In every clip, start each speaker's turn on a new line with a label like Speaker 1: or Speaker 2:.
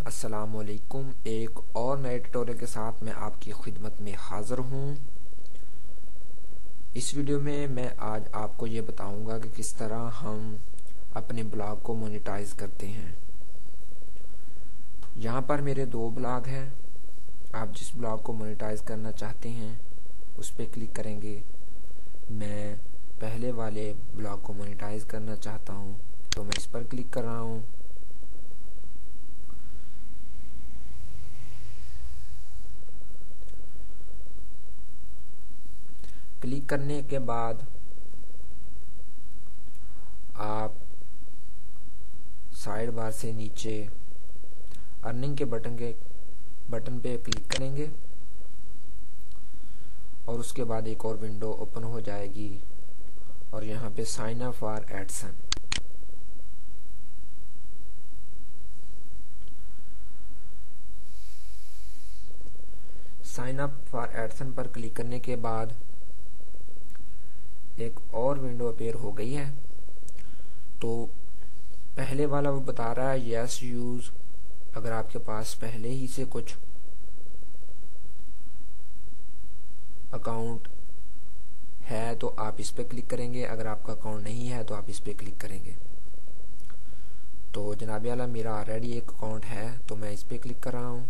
Speaker 1: अस्सलामुअलैकुम। एक और नए ट्यूटोरियल के साथ मैं आपकी खिदमत में हाजिर हूँ। इस वीडियो में मैं आज आपको ये बताऊंगा कि किस तरह हम अपने ब्लॉग को मोनेटाइज करते हैं। यहाँ पर मेरे दो ब्लॉग हैं। आप जिस ब्लॉग को मोनेटाइज करना चाहते हैं उस पर क्लिक करेंगे। मैं पहले वाले ब्लॉग को मोनेटाइज करना चाहता हूँ तो मैं इस पर क्लिक कर रहा हूँ। क्लिक करने के बाद आप साइड बार से नीचे अर्निंग के बटन पे क्लिक करेंगे और उसके बाद एक और विंडो ओपन हो जाएगी और यहाँ पे साइन अप फॉर एडसन पर क्लिक करने के बाद एक और विंडो अपीयर हो गई है। तो पहले वाला वो बता रहा है यस यूज। अगर आपके पास पहले ही से कुछ अकाउंट है तो आप इस पे क्लिक करेंगे। अगर आपका अकाउंट नहीं है तो आप इस पे क्लिक करेंगे। तो जनाबे आला मेरा ऑलरेडी एक अकाउंट है तो मैं इस पे क्लिक कर रहा हूँ।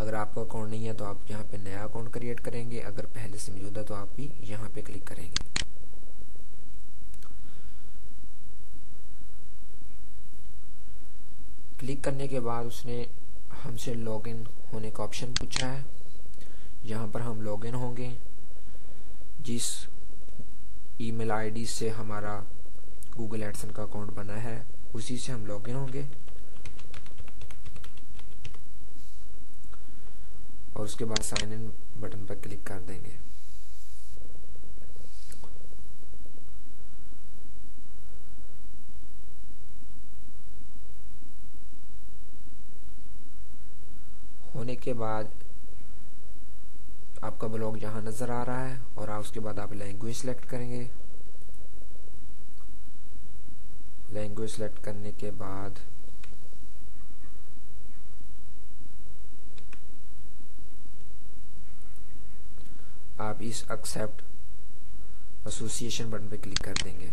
Speaker 1: अगर आपका अकाउंट नहीं है तो आप यहाँ पे नया अकाउंट क्रिएट करेंगे। अगर पहले से मौजूद है तो आप भी यहाँ पे क्लिक करेंगे। क्लिक करने के बाद उसने हमसे लॉगिन होने का ऑप्शन पूछा है। यहाँ पर हम लॉगिन होंगे। जिस ईमेल आईडी से हमारा गूगल एडसन का अकाउंट बना है उसी से हम लॉगिन होंगे और उसके बाद साइन इन बटन पर क्लिक कर देंगे। होने के बाद आपका ब्लॉग यहाँ नजर आ रहा है और उसके बाद आप लैंग्वेज सेलेक्ट करेंगे। लैंग्वेज सेलेक्ट करने के बाद आप इस एक्सेप्ट एसोसिएशन बटन पे क्लिक कर देंगे।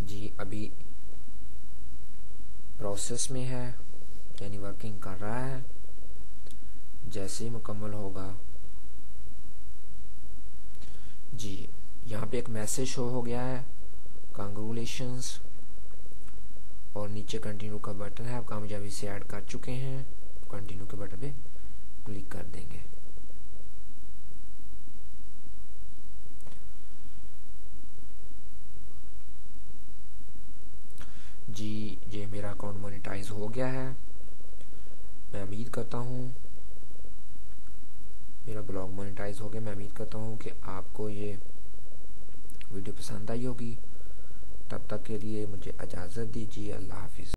Speaker 1: जी अभी प्रोसेस में है यानी वर्किंग कर रहा है। जैसे ही मुकम्मल होगा जी यहाँ पे एक मैसेज शो हो गया है कांग्रेचुलेशंस और नीचे कंटिन्यू का बटन है। आप कामयाबी से ऐड कर चुके हैं। कंटिन्यू के बटन पे क्लिक कर देंगे। जी ये मेरा अकाउंट मोनेटाइज हो गया है। मैं उम्मीद करता हूँ मेरा ब्लॉग मोनेटाइज हो गया। मैं उम्मीद करता हूँ कि आपको ये वीडियो पसंद आई होगी। तब तक के लिए मुझे इजाज़त दीजिए। अल्लाह हाफिज।